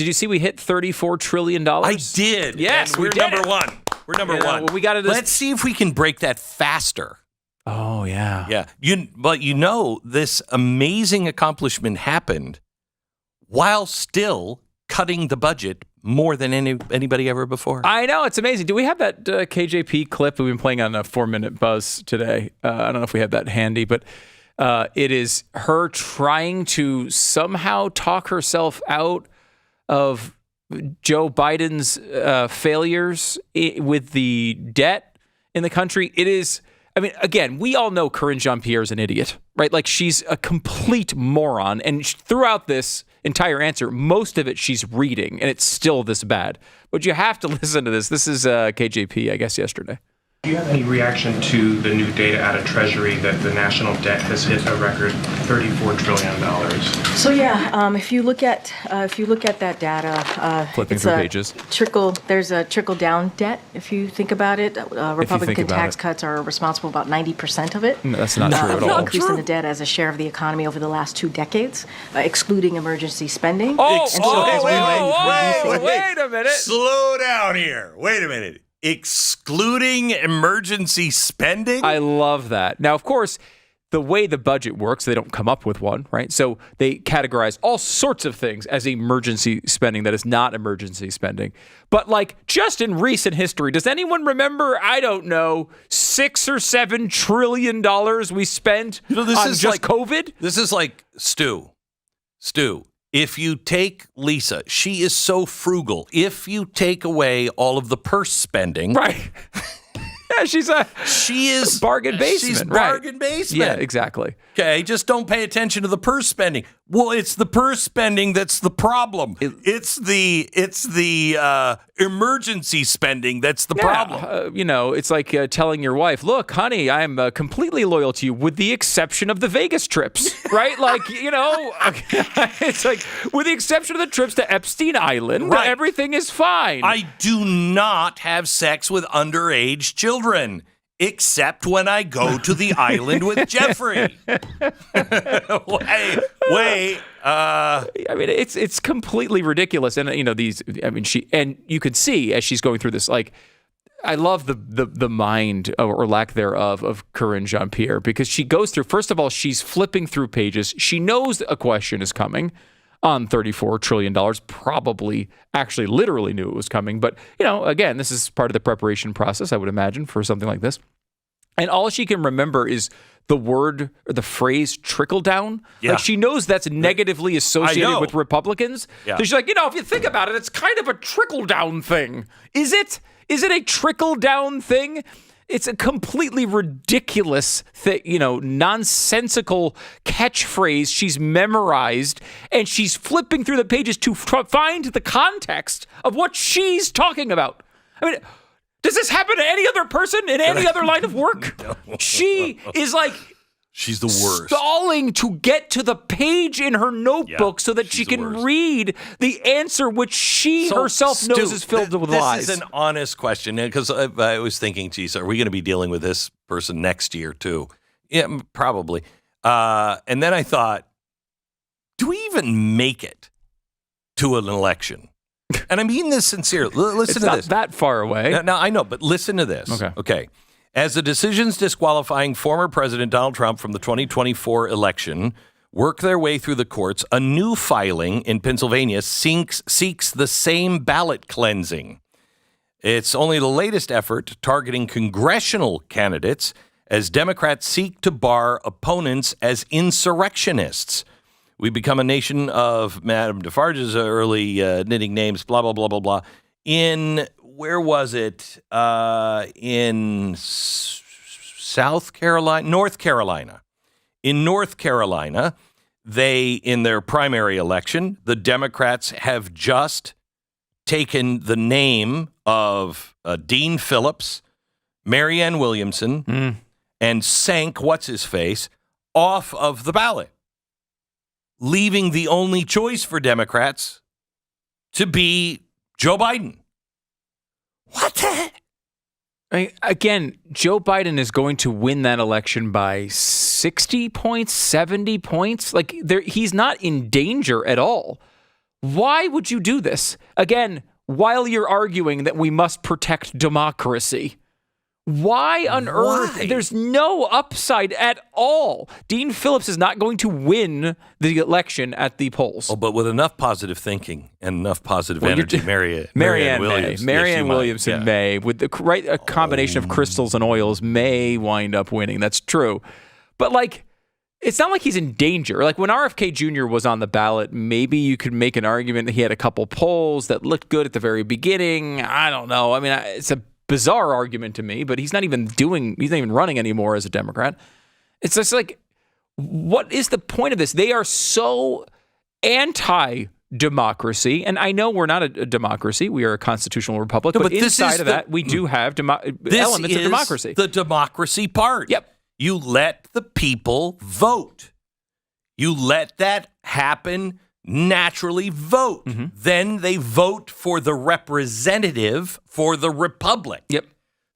Did you see we hit $34 trillion? I did. Yes, we're number one. We're number one. Well, we got to. Let's see if we can break that faster. Oh yeah. Yeah. But this amazing accomplishment happened while still cutting the budget more than anybody ever before. I know, it's amazing. Do we have that KJP clip we've been playing on a 4-minute buzz today? I don't know if we have that handy, but it is her trying to somehow talk herself out of Joe Biden's failures with the debt in the country. It is, I mean, again, we all know Karine Jean Pierre is an idiot, right? Like, she's a complete moron. And throughout this entire answer, most of it she's reading, and it's still this bad. But you have to listen to this. This is KJP, I guess, yesterday. Do you have any reaction to the new data out of Treasury that the national debt has hit a record $34 trillion? So if you look at that data, Flipping it's through a pages. There's a trickle-down debt. If you think about it, Republican tax cuts are responsible about 90% of it. No, that's not true at all. Increase in the debt as a share of the economy over the last 2 decades, excluding emergency spending. Wait a minute. Slow down here. Wait a minute. Excluding emergency spending? I love that. Now, of course, the way the budget works, they don't come up with one, right? So they categorize all sorts of things as emergency spending that is not emergency spending. But like, just in recent history, does anyone remember, I don't know, $6 or $7 trillion we spent on just COVID? This is like Stu. If you take Lisa, she is so frugal. If you take away all of the purse spending. Right. Yeah, she is bargain basement. She's bargain basement. Yeah, exactly. Okay, just don't pay attention to the purse spending. Well, it's the purse spending that's the problem. It's the emergency spending that's the problem. It's like telling your wife, "Look, honey, I'm completely loyal to you, with the exception of the Vegas trips." Right? Like, it's like, with the exception of the trips to Epstein Island, right, everything is fine. I do not have sex with underage children, except when I go to the island with Jeffrey. Wait. I mean, it's completely ridiculous, and you could see as she's going through this, like, I love the mind or lack thereof of Karine Jean Pierre, because she goes through. First of all, she's flipping through pages. She knows a question is coming on $34 trillion, probably actually literally knew it was coming. But, again, this is part of the preparation process, I would imagine, for something like this. And all she can remember is the word or the phrase trickle-down. Yeah. Like, she knows that's negatively associated with Republicans. Yeah. So she's like, if you think about it, it's kind of a trickle-down thing. Is it? Is it a trickle-down thing? It's a completely ridiculous, nonsensical catchphrase she's memorized, and she's flipping through the pages to find the context of what she's talking about. I mean, does this happen to any other person in any other line of work? No. She is like... She's the worst. Stalling to get to the page in her notebook so that she can read the answer, which she herself knows is filled with lies. This is an honest question, because I was thinking, geez, are we going to be dealing with this person next year too? Yeah, probably. And then I thought, do we even make it to an election? And I mean this sincerely. Listen to this. It's not that far away. Now, I know, but listen to this. Okay. As the decisions disqualifying former President Donald Trump from the 2024 election work their way through the courts, a new filing in Pennsylvania seeks the same ballot cleansing. It's only the latest effort targeting congressional candidates as Democrats seek to bar opponents as insurrectionists. We become a nation of Madame Defarge's early knitting names, blah, blah, blah, blah, blah. Where was it? In North Carolina. In North Carolina, in their primary election, the Democrats have just taken the name of Dean Phillips, Marianne Williamson, and sank what's-his-face off of the ballot, leaving the only choice for Democrats to be Joe Biden. What the heck? Again, Joe Biden is going to win that election by 60 points, 70 points. Like, he's not in danger at all. Why would you do this? Again, while you're arguing that we must protect democracy. Why on earth? There's no upside at all. Dean Phillips is not going to win the election at the polls. Oh, but with enough positive thinking and enough positive energy, Marianne Williams, Marianne Williamson may, with the right a combination of crystals and oils, may wind up winning. That's true. But like, it's not like he's in danger. Like when RFK Jr. was on the ballot, maybe you could make an argument that he had a couple polls that looked good at the very beginning. I don't know. I mean, it's a bizarre argument to me, but he's not even running anymore as a Democrat. It's just like, what is the point of this? They are so anti-democracy, and I know we're not a democracy. We are a constitutional republic, but inside of that, we do have elements of democracy. The democracy part. Yep. You let the people vote. You let that happen naturally. Vote. Mm-hmm. Then they vote for the representative for the republic. Yep.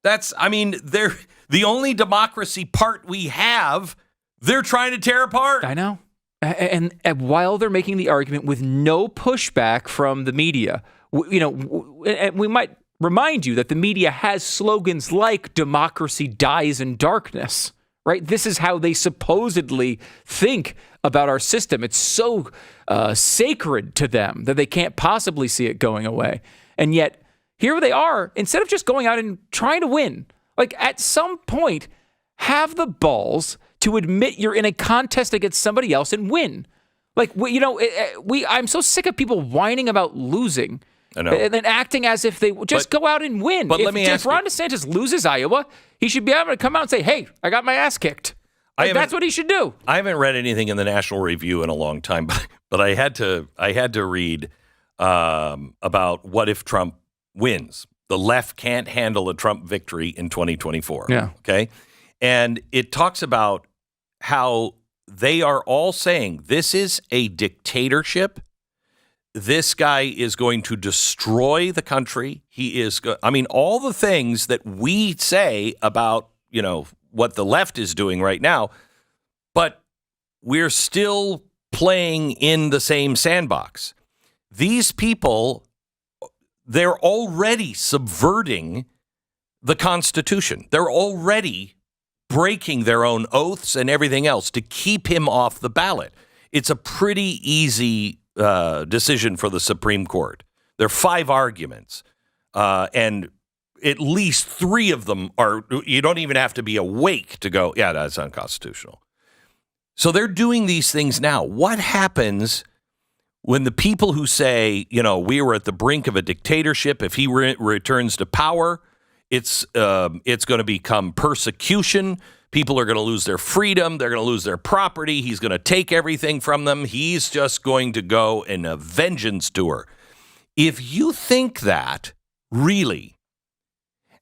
They're the only democracy part we have, they're trying to tear apart. I know. And while they're making the argument with no pushback from the media, we might remind you that the media has slogans like "democracy dies in darkness." Right? This is how they supposedly think about our system. It's so sacred to them that they can't possibly see it going away. And yet, here they are, instead of just going out and trying to win, like at some point, have the balls to admit you're in a contest against somebody else and win. Like, I'm so sick of people whining about losing. I know. And then acting as if they just go out and win. But let me ask you. If Ron DeSantis loses Iowa, he should be able to come out and say, hey, I got my ass kicked. That's what he should do. I haven't read anything in the National Review in a long time, but I had to read about what if Trump wins. The left can't handle a Trump victory in 2024. Yeah. Okay? And it talks about how they are all saying this is a dictatorship. This guy is going to destroy the country. He is, all the things that we say about, what the left is doing right now, but we're still playing in the same sandbox. These people, they're already subverting the Constitution. They're already breaking their own oaths and everything else to keep him off the ballot. It's a pretty easy decision for the Supreme Court. There are 5 arguments, and at least 3 of them are, you don't even have to be awake to go, yeah, that's unconstitutional. So they're doing these things now. What happens when the people who say, we were at the brink of a dictatorship, if he returns to power, it's going to become persecution. People are going to lose their freedom. They're going to lose their property. He's going to take everything from them. He's just going to go in a vengeance tour. If you think that, really,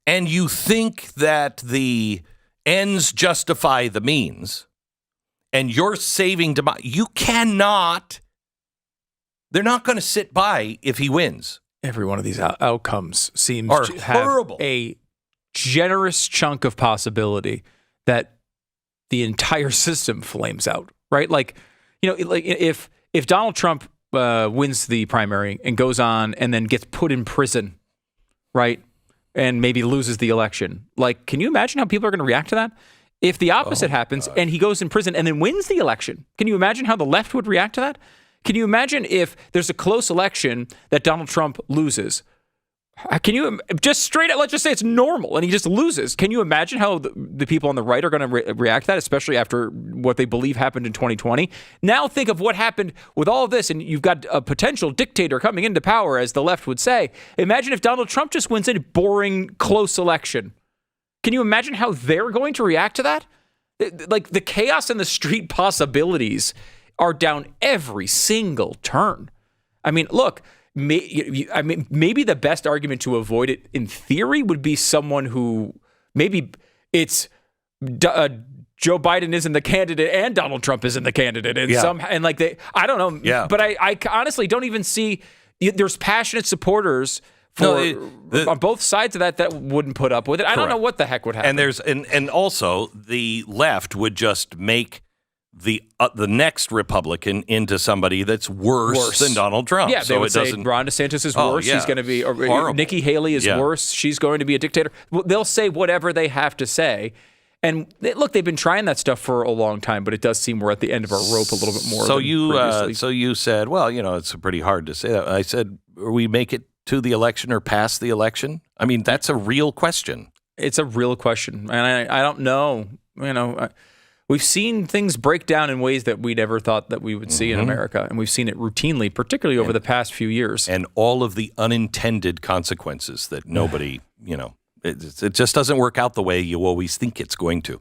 and you think that the ends justify the means, and you're saving democracy, you cannot, they're not going to sit by if he wins. Every one of these outcomes seems are to have horrible. A generous chunk of possibility that the entire system flames out, right? Like, if Donald Trump wins the primary and goes on and then gets put in prison, right, and maybe loses the election, like, can you imagine how people are going to react to that? If the opposite happens and he goes in prison and then wins the election, can you imagine how the left would react to that? Can you imagine if there's a close election that Donald Trump loses? Can you just straight up, let's just say it's normal and he just loses. Can you imagine how the people on the right are going to react to that, especially after what they believe happened in 2020? Now think of what happened with all of this, and you've got a potential dictator coming into power, as the left would say. Imagine if Donald Trump just wins a boring, close election. Can you imagine how they're going to react to that? Like, the chaos and the street possibilities are down every single turn. I mean, look, maybe the best argument to avoid it in theory would be someone who maybe it's Joe Biden isn't the candidate and Donald Trump isn't the candidate, and I don't know. Yeah. But I honestly don't even see there's passionate supporters on both sides of that wouldn't put up with it. I don't know what the heck would happen. And also the left would just make the next Republican into somebody that's worse than Donald Trump. Yeah, they would say Ron DeSantis is worse. He's going to be, or Nikki Haley is worse. She's going to be a dictator. Well, they'll say whatever they have to say. And look, they've been trying that stuff for a long time, but it does seem we're at the end of our rope a little bit more. So you said, well, it's pretty hard to say that. I said, we make it to the election or past the election? I mean, that's a real question. It's a real question, and I don't know. We've seen things break down in ways that we never thought that we would see in America, and we've seen it routinely, particularly over the past few years. And all of the unintended consequences that nobody, it just doesn't work out the way you always think it's going to.